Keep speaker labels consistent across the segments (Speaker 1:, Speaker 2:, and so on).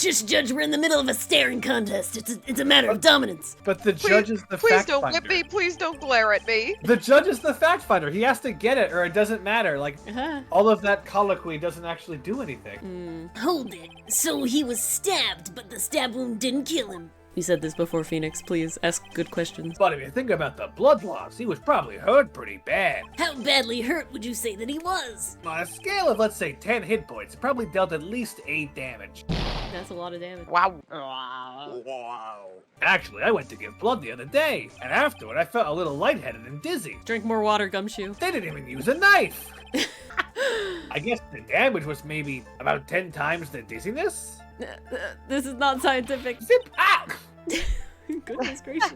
Speaker 1: Shush, Judge, we're in the middle of a staring contest. It's a matter of dominance.
Speaker 2: But the judge is the
Speaker 3: Please
Speaker 2: fact
Speaker 3: don't
Speaker 2: finder.
Speaker 3: whip me. Please don't glare at me.
Speaker 2: The judge is the fact finder. He has to get it, or it doesn't matter. Like, all of that colloquy doesn't actually do anything.
Speaker 1: Hold it. So he was stabbed, but the stab wound didn't kill him.
Speaker 4: You said this before, Phoenix. Please ask good questions.
Speaker 2: But if you think about the blood loss, he was probably hurt pretty bad.
Speaker 1: How badly hurt would you say that he was?
Speaker 2: On a scale of, let's say, 10 hit points, he probably dealt at least 8 damage.
Speaker 4: That's a lot of damage.
Speaker 3: Wow.
Speaker 2: Actually, I went to give blood the other day, and afterward I felt a little lightheaded and dizzy.
Speaker 4: Drink more water, Gumshoe.
Speaker 2: They didn't even use a knife! I guess the damage was maybe about 10 times the dizziness?
Speaker 4: This is not scientific.
Speaker 2: Zip! Ah!
Speaker 4: Goodness gracious.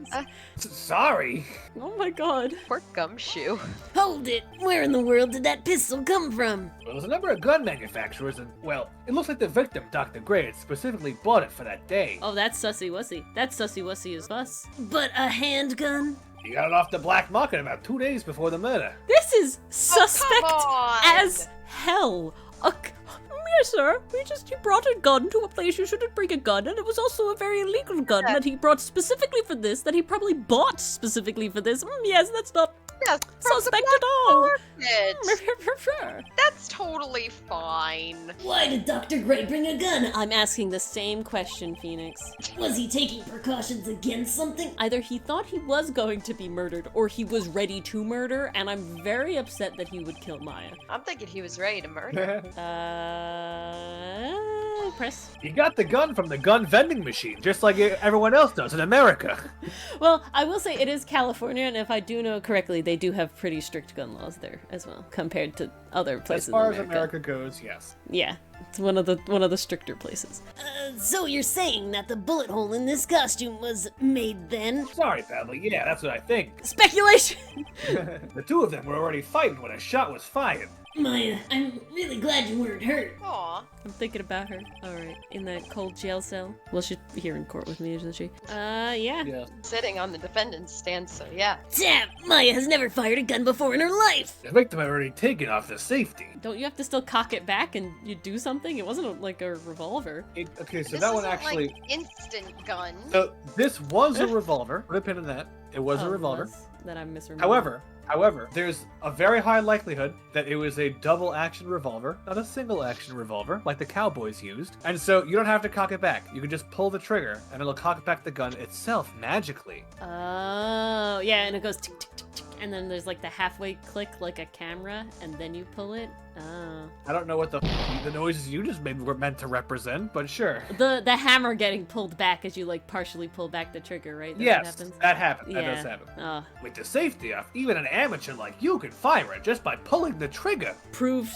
Speaker 2: Sorry.
Speaker 4: Oh my god.
Speaker 3: Poor Gumshoe.
Speaker 1: Hold it. Where in the world did that pistol come from?
Speaker 2: Well, there's a number of gun manufacturers, and, well, it looks like the victim, Dr. Gray, had specifically bought it for that day.
Speaker 4: Oh, that's sussy wussy. That's sussy wussy as fuss.
Speaker 1: But a handgun?
Speaker 2: He got it off the black market about 2 days before the murder.
Speaker 4: This is suspect
Speaker 3: on.
Speaker 4: as hell. Yes, sir. You brought a gun to a place you shouldn't bring a gun, and it was also a very illegal gun that he brought specifically for this, that he probably bought specifically for this. Yes, that's not
Speaker 3: Yes,
Speaker 4: suspect at all.
Speaker 3: market. That's totally fine.
Speaker 1: Why did Dr. Gray bring a gun?
Speaker 4: I'm asking the same question, Phoenix.
Speaker 1: Was he taking precautions against something?
Speaker 4: Either he thought he was going to be murdered, or he was ready to murder, and I'm very upset that he would kill Maya.
Speaker 3: I'm thinking he was ready to murder.
Speaker 4: Press.
Speaker 2: He got the gun from the gun vending machine, just like everyone else does in America.
Speaker 4: Well, I will say it is California, and if I do know correctly, they do have pretty strict gun laws there as well, compared to other places
Speaker 2: As far
Speaker 4: in
Speaker 2: as America goes, yes.
Speaker 4: Yeah, it's one of the stricter places.
Speaker 1: So you're saying that the bullet hole in this costume was made then?
Speaker 2: Sorry, Padley. Yeah, that's what I think.
Speaker 4: Speculation!
Speaker 2: The two of them were already fighting when a shot was fired.
Speaker 1: Maya, I'm really glad you weren't hurt.
Speaker 3: Aw.
Speaker 4: I'm thinking about her. Alright, in that cold jail cell. Well, she's here in court with me, isn't she? Yeah.
Speaker 2: Yeah.
Speaker 3: Sitting on the defendant's stand, so yeah.
Speaker 1: Damn, Maya has never fired a gun before in her life.
Speaker 2: The victim had already taken off the safety.
Speaker 4: Don't you have to still cock it back and you do something? It wasn't like a revolver.
Speaker 2: Okay, so
Speaker 3: This
Speaker 2: that one
Speaker 3: isn't
Speaker 2: actually...
Speaker 3: like instant gun.
Speaker 2: So this was a revolver. Put a pin in that. It was a revolver.
Speaker 4: That I'm misremembering.
Speaker 2: However, there's a very high likelihood that it was a double action revolver, not a single action revolver, like the cowboys used. And so you don't have to cock it back. You can just pull the trigger, and it'll cock back the gun itself magically.
Speaker 4: Oh, yeah, and it goes tick, tick, tick, tick, and then there's like the halfway click like a camera, and then you pull it. Oh.
Speaker 2: I don't know what the noises you just made were meant to represent, but sure.
Speaker 4: The hammer getting pulled back as you like partially pull back the trigger, right? That's
Speaker 2: Yes,
Speaker 4: what happens?
Speaker 2: that happens.
Speaker 4: Yeah.
Speaker 2: That does happen.
Speaker 4: Oh.
Speaker 2: With the safety off, even an amateur like you can fire it just by pulling the trigger.
Speaker 4: Proved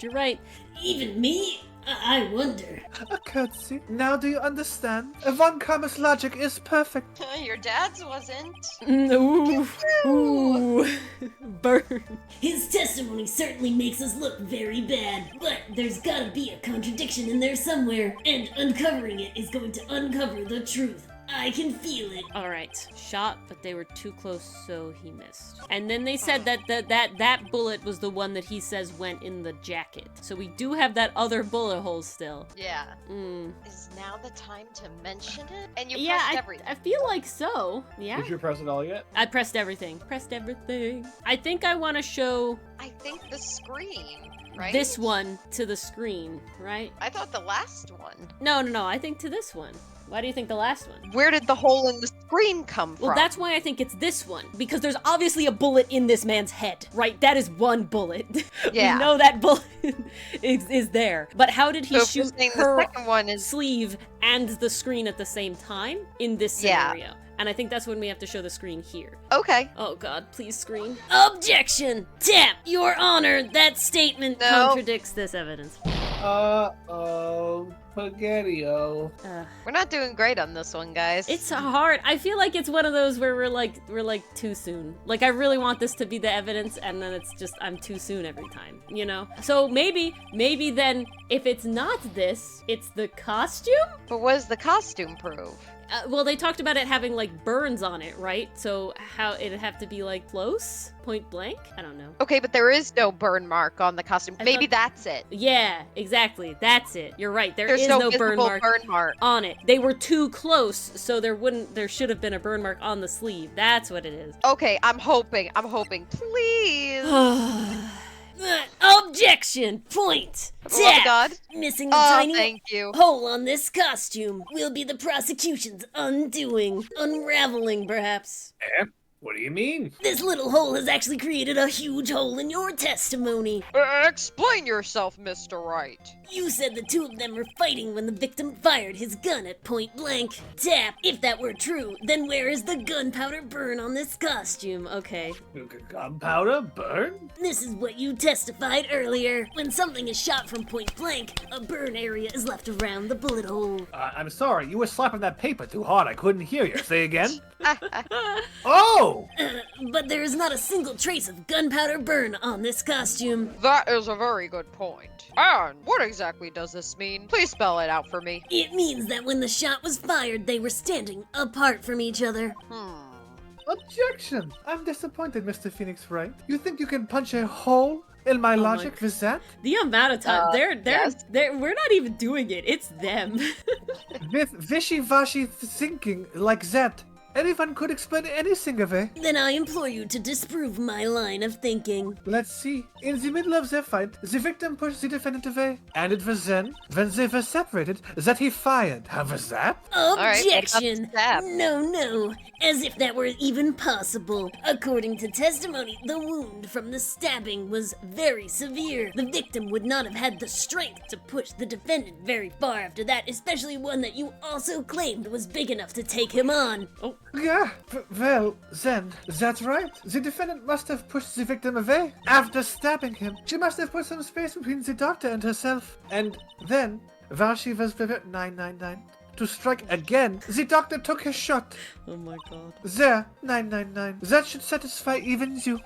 Speaker 4: you're right.
Speaker 1: Even me? I wonder.
Speaker 2: A courtesy. Now do you understand? Von Karma's logic is perfect.
Speaker 3: Your dad's wasn't.
Speaker 4: Ooh. Ooh. Burn.
Speaker 1: His testimony certainly makes us look very bad, but there's gotta be a contradiction in there somewhere, and uncovering it is going to uncover the truth. I can feel it.
Speaker 4: All right, shot, but they were too close, so he missed. And then they said that bullet was the one that he says went in the jacket. So we do have that other bullet hole still.
Speaker 3: Yeah.
Speaker 4: Mm.
Speaker 3: Is now the time to mention it? And you
Speaker 4: Yeah,
Speaker 3: pressed everything.
Speaker 4: I feel like so. Yeah.
Speaker 2: Did you press it all yet?
Speaker 4: I pressed everything. Pressed everything. I think I want to show
Speaker 3: I think the screen, right?
Speaker 4: this one to the screen, right?
Speaker 3: I thought the last one.
Speaker 4: No. I think to this one. Why do you think the last one?
Speaker 3: Where did the hole in the screen come from?
Speaker 4: Well, that's why I think it's this one. Because there's obviously a bullet in this man's head, right? That is one bullet.
Speaker 3: Yeah.
Speaker 4: We know that bullet is there. But how did he
Speaker 3: So if you're
Speaker 4: shoot
Speaker 3: saying
Speaker 4: her
Speaker 3: the second one is
Speaker 4: sleeve and the screen at the same time in this
Speaker 3: Yeah.
Speaker 4: scenario? And I think that's when we have to show the screen here.
Speaker 3: okay.
Speaker 4: Oh god, please screen.
Speaker 1: Objection! Tap, Your Honor, that statement
Speaker 3: No.
Speaker 4: Contradicts this evidence.
Speaker 2: Spaghetti-o.
Speaker 3: We're not doing great on this one, guys.
Speaker 4: It's hard. I feel like it's one of those where we're like too soon. Like I really want this to be the evidence, and then it's just I'm too soon every time, you know? So maybe then if it's not this, it's the costume?
Speaker 3: But what does the costume prove?
Speaker 4: Well, they talked about it having like burns on it, right? So how it'd have to be like close, point blank? I don't know.
Speaker 3: Okay, but there is no burn mark on the costume.
Speaker 4: I
Speaker 3: Maybe
Speaker 4: thought-
Speaker 3: that's it.
Speaker 4: Yeah, exactly. That's it. You're right. There
Speaker 3: There's
Speaker 4: is
Speaker 3: no
Speaker 4: no burn
Speaker 3: visible
Speaker 4: mark
Speaker 3: burn mark.
Speaker 4: on it. They were too close, so there should have been a burn mark on the sleeve. That's what it is.
Speaker 3: Okay, I'm hoping. Please.
Speaker 1: Objection! Point!
Speaker 3: For the love of
Speaker 1: Tap!
Speaker 3: God.
Speaker 1: Missing the
Speaker 3: Oh,
Speaker 1: tiny
Speaker 3: thank you.
Speaker 1: hole on this costume will be the prosecution's undoing. Unraveling, perhaps.
Speaker 2: What do you mean?
Speaker 1: This little hole has actually created a huge hole in your testimony.
Speaker 3: Explain yourself, Mr. Wright.
Speaker 1: You said the two of them were fighting when the victim fired his gun at point blank. Tap, if that were true, then where is the gunpowder burn on this costume?
Speaker 4: Okay.
Speaker 2: Gunpowder? Burn?
Speaker 1: This is what you testified earlier. When something is shot from point blank, a burn area is left around the bullet hole.
Speaker 2: I'm sorry, you were slapping that paper too hard. I couldn't hear you. Say again? Oh!
Speaker 1: But there is not a single trace of gunpowder burn on this costume.
Speaker 3: That is a very good point. And what exactly does this mean? Please spell it out for me.
Speaker 1: It means that when the shot was fired, they were standing apart from each other.
Speaker 2: Objection! I'm disappointed, Mr. Phoenix Wright. You think you can punch a hole in my logic with that?
Speaker 4: The amount of time
Speaker 3: yes.
Speaker 4: we're not even doing it. It's them.
Speaker 2: With wishy-washy thinking like that, anyone could explain anything away.
Speaker 1: Then I implore you to disprove my line of thinking.
Speaker 2: Let's see. In the middle of their fight, the victim pushed the defendant away. And it was then, when they were separated, that he fired. How was that?
Speaker 3: right, what about
Speaker 1: Objection!
Speaker 3: the stab?
Speaker 1: No. As if that were even possible. According to testimony, the wound from the stabbing was very severe. The victim would not have had the strength to push the defendant very far after that, especially one that you also claimed was big enough to take him on.
Speaker 4: Oh.
Speaker 2: Yeah, well, then, that's right. The defendant must have pushed the victim away. After stabbing him, she must have put some space between the doctor and herself. And then, while she was prepared 999 to strike again, the doctor took his shot.
Speaker 4: Oh my god.
Speaker 2: There, 999. That should satisfy even you.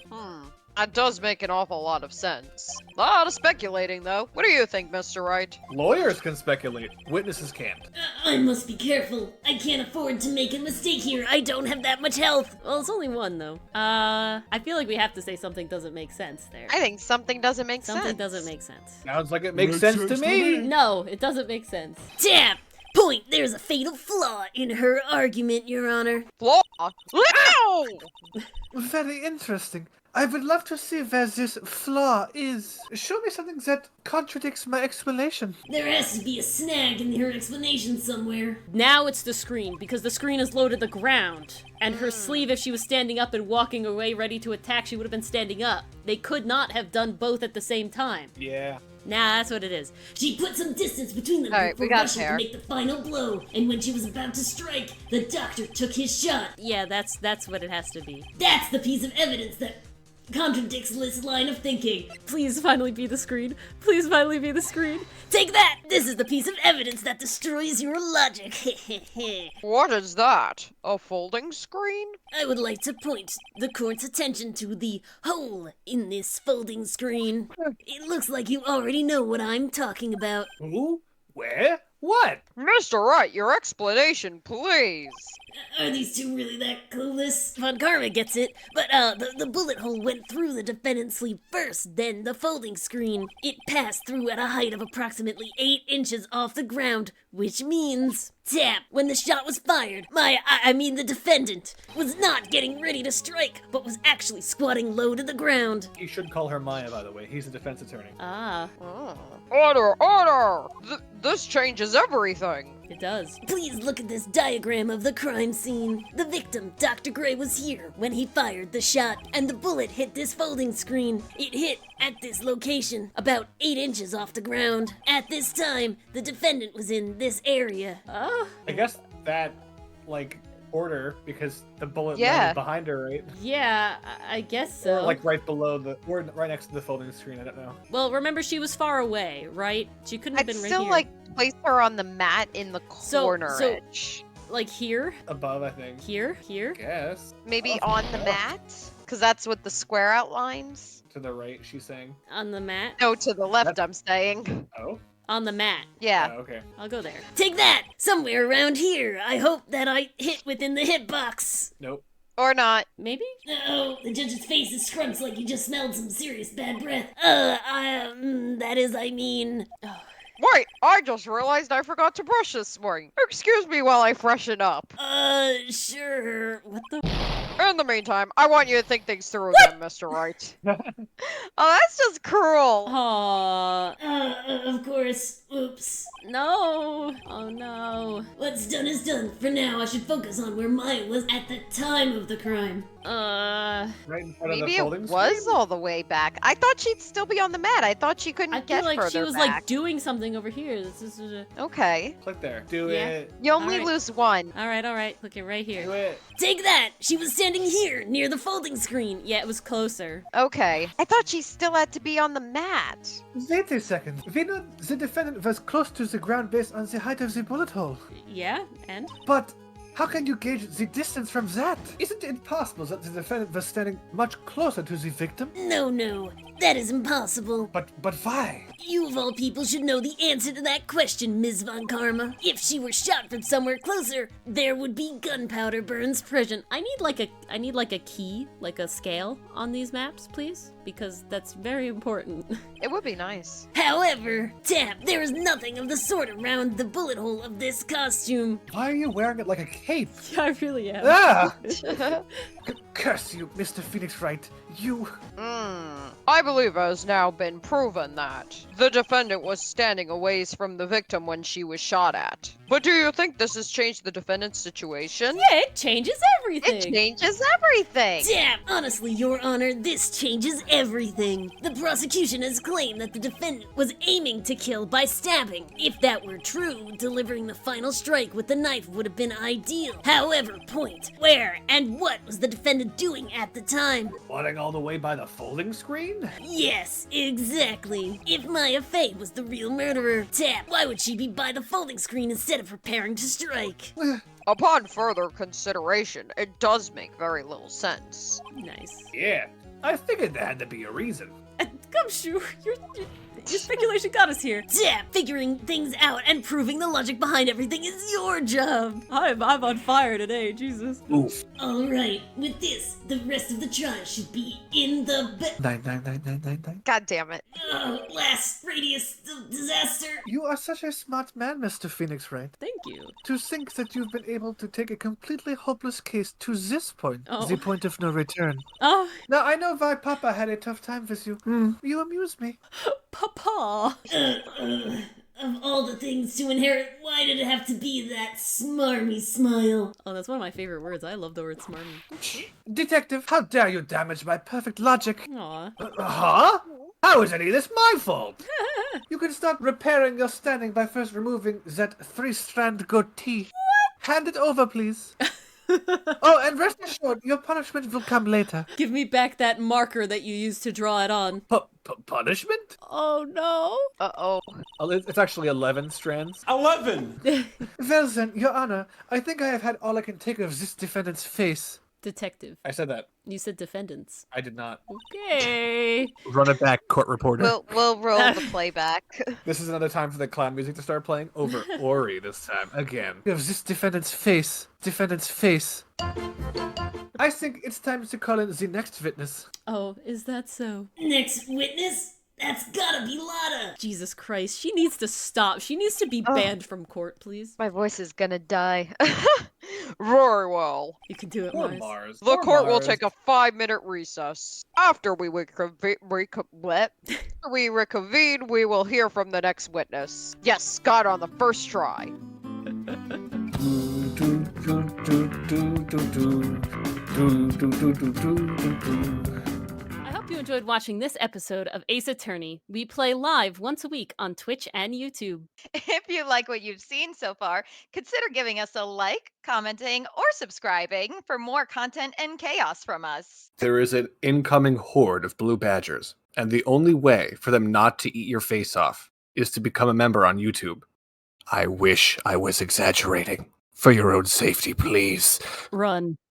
Speaker 3: That does make an awful lot of sense. A lot of speculating, though. What do you think, Mr. Wright?
Speaker 2: Lawyers can speculate. Witnesses can't.
Speaker 1: I must be careful. I can't afford to make a mistake here. I don't have that much health.
Speaker 4: Well, it's only one though. I feel like we have to say something doesn't make sense there.
Speaker 3: I think something doesn't make sense.
Speaker 4: Something doesn't make sense.
Speaker 2: Sounds like it makes sense to me.
Speaker 4: No, it doesn't make sense.
Speaker 1: Tap! Point! There's a fatal flaw in her argument, Your Honor.
Speaker 3: Flaw? No!
Speaker 2: Very interesting. I would love to see where this flaw is. Show me something that contradicts my explanation.
Speaker 1: There has to be a snag in her explanation somewhere.
Speaker 4: Now it's the screen, because the screen is low to the ground. And her sleeve, if she was standing up and walking away ready to attack, she would have been standing up. They could not have done both at the same time.
Speaker 2: Yeah.
Speaker 4: Nah, that's what it is.
Speaker 1: She put some distance between them
Speaker 3: Alright,
Speaker 1: before
Speaker 3: we got
Speaker 1: rushing to
Speaker 3: there.
Speaker 1: make the final blow, and when she was about to strike, the doctor took his shot.
Speaker 4: Yeah, that's what it has to be.
Speaker 1: That's the piece of evidence that contradicts Liz's line of thinking.
Speaker 4: Please finally be the screen. Please finally be the screen.
Speaker 1: Take that! This is the piece of evidence that destroys your logic.
Speaker 3: What is that? A folding screen?
Speaker 1: I would like to point the court's attention to the hole in this folding screen. It looks like you already know what I'm talking about.
Speaker 2: Who? Where? What?
Speaker 3: Mr. Wright, your explanation, please.
Speaker 1: Are these two really that clueless? Von Karma gets it, but the bullet hole went through the defendant's sleeve first, then the folding screen. It passed through at a height of approximately 8 inches off the ground, which means... Tap! When the shot was fired, I mean the defendant, was not getting ready to strike, but was actually squatting low to the ground.
Speaker 2: You should call her Maya, by the way. He's a defense attorney.
Speaker 4: Ah,
Speaker 3: Order! This changes everything.
Speaker 4: it does.
Speaker 1: Please look at this diagram of the crime scene. The victim, Dr. Gray, was here when he fired the shot, and the bullet hit this folding screen. It hit at this location, about 8 inches off the ground. At this time, the defendant was in this area.
Speaker 4: Oh,
Speaker 2: I guess that, order, because the bullet
Speaker 3: Yeah.
Speaker 2: landed behind her, right?
Speaker 4: yeah, I guess so.
Speaker 2: Or, right below or right next to the folding screen, I don't know.
Speaker 4: Well, remember she was far away, right? She couldn't have
Speaker 3: I'd
Speaker 4: been right
Speaker 3: still
Speaker 4: here.
Speaker 3: place her on the mat in the corner.
Speaker 4: Like here,
Speaker 2: Above, I think.
Speaker 4: here.
Speaker 2: Guess.
Speaker 3: Maybe on the mat? Because that's what the square outlines.
Speaker 2: To the right, she's saying.
Speaker 4: On the mat.
Speaker 3: No, to the left, I'm saying.
Speaker 2: Oh?
Speaker 4: On the mat.
Speaker 3: Yeah.
Speaker 2: Oh, okay.
Speaker 4: I'll go there.
Speaker 1: Take that! Somewhere around here. I hope that I hit within the hitbox.
Speaker 2: Nope.
Speaker 3: Or not.
Speaker 4: Maybe?
Speaker 1: Oh, the judge's face is scrunched like you just smelled some serious bad breath. I mean...
Speaker 4: Oh,
Speaker 3: Wait, I just realized I forgot to brush this morning. Excuse me while I freshen up.
Speaker 1: Sure.
Speaker 4: What the?
Speaker 3: In the meantime, I want you to think things through again, Mr. Wright. Oh, that's just cruel.
Speaker 4: Aw,
Speaker 1: Of course. Oops.
Speaker 4: no. Oh no.
Speaker 1: What's done is done. For now, I should focus on where Maya was at the time of the crime.
Speaker 2: Right in front
Speaker 3: Maybe
Speaker 2: of the
Speaker 3: it
Speaker 2: folding
Speaker 3: was
Speaker 2: screen?
Speaker 3: all the way back. I thought she'd still be on the mat. I thought she couldn't
Speaker 4: I
Speaker 3: get
Speaker 4: feel like
Speaker 3: further
Speaker 4: she was
Speaker 3: back.
Speaker 4: like doing something over here. This is.
Speaker 3: Okay.
Speaker 2: Click there. Do
Speaker 4: Yeah.
Speaker 2: it.
Speaker 3: You only
Speaker 4: Alright.
Speaker 3: lose one.
Speaker 4: All right. Click it right
Speaker 2: Do
Speaker 4: here.
Speaker 2: it.
Speaker 1: Take that! She was standing here, near the folding screen.
Speaker 4: Yeah, it was closer.
Speaker 3: Okay. I thought she still had to be on the mat.
Speaker 2: Wait a second. We know the defendant was close to the ground based on the height of the bullet hole.
Speaker 4: Yeah, and?
Speaker 2: But how can you gauge the distance from that? Isn't it possible that the defendant was standing much closer to the victim?
Speaker 1: No. That is impossible.
Speaker 2: But why?
Speaker 1: You of all people should know the answer to that question, Ms. Von Karma. If she were shot from somewhere closer, there would be gunpowder burns present.
Speaker 4: I need like a key, like a scale on these maps, please, because that's very important.
Speaker 3: It would be nice.
Speaker 1: However, Tap, there is nothing of the sort around the bullet hole of this costume.
Speaker 2: Why are you wearing it like a cape?
Speaker 4: I really am.
Speaker 2: Ah! Curse you, Mr. Phoenix Wright. You...
Speaker 3: I believe it has now been proven that the defendant was standing a ways from the victim when she was shot at. But do you think this has changed the defendant's situation?
Speaker 4: Yeah, it changes everything.
Speaker 3: It changes everything.
Speaker 1: Tap, honestly, Your Honor, this changes everything. The prosecution has claimed that the defendant was aiming to kill by stabbing. If that were true, delivering the final strike with the knife would have been ideal. However, point, where and what was the defendant doing at the time?
Speaker 2: Running all the way by the folding screen?
Speaker 1: Yes, exactly. If Maya Fey was the real murderer, Tap, why would she be by the folding screen instead of preparing to strike?
Speaker 3: Upon further consideration, it does make very little sense.
Speaker 4: Nice.
Speaker 2: Yeah, I figured there had to be a reason.
Speaker 4: Gumshoe, your speculation got us here.
Speaker 1: Tap, figuring things out and proving the logic behind everything is your job.
Speaker 4: I'm on fire today, Jesus.
Speaker 2: Oof.
Speaker 1: Alright, with this, the rest of the trial should be in the
Speaker 2: 99999.
Speaker 3: God damn it.
Speaker 1: last radius of disaster.
Speaker 2: You are such a smart man, Mr. Phoenix Wright.
Speaker 4: Thank you.
Speaker 2: To think that you've been able to take a completely hopeless case to this point,
Speaker 4: Oh.
Speaker 2: the point of no return.
Speaker 4: Oh,
Speaker 2: Now, I know why Papa had a tough time with you. You amuse me.
Speaker 4: Papa.
Speaker 1: Of all the things to inherit, why did it have to be that smarmy smile?
Speaker 4: Oh, that's one of my favorite words. I love the word smarmy.
Speaker 2: Detective, how dare you damage my perfect logic?
Speaker 4: Aw.
Speaker 2: Huh? How is any of this my fault? You can start repairing your standing by first removing that 3-strand goatee. What? Hand it over, please. Oh, and rest assured, your punishment will come later.
Speaker 4: Give me back that marker that you used to draw it on.
Speaker 2: Punishment?
Speaker 4: Oh no.
Speaker 3: Uh-oh.
Speaker 2: It's actually 11 strands.
Speaker 5: 11!
Speaker 2: Well then, Your Honor, I think I have had all I can take of this defendant's face.
Speaker 4: Detective.
Speaker 2: I said that.
Speaker 4: You said defendants.
Speaker 2: I did not.
Speaker 4: Okay.
Speaker 2: Run it back, court reporter.
Speaker 3: We'll roll the playback.
Speaker 2: This is another time for the clown music to start playing over Ori this time. Again. Of this defendant's face. Defendant's face. I think it's time to call in the next witness.
Speaker 4: Oh, is that so?
Speaker 1: Next witness? That's gotta be Lotta.
Speaker 4: Jesus Christ. She needs to stop. She needs to be banned from court, please.
Speaker 3: My voice is gonna die. Very well.
Speaker 4: You can do it,
Speaker 2: Poor
Speaker 4: Mars.
Speaker 2: Mars.
Speaker 3: The
Speaker 2: Poor
Speaker 3: court will
Speaker 2: Mars.
Speaker 3: take a 5-minute recess. After we reconvene, we will hear from the next witness. Yes, Scott on the first try.
Speaker 4: I hope you enjoyed watching this episode of Ace Attorney. We play live once a week on Twitch and YouTube.
Speaker 6: If you like what you've seen so far, consider giving us a like, commenting, or subscribing for more content and chaos from us.
Speaker 7: There is an incoming horde of blue badgers, and the only way for them not to eat your face off is to become a member on YouTube. I wish I was exaggerating. For your own safety, please.
Speaker 4: Run.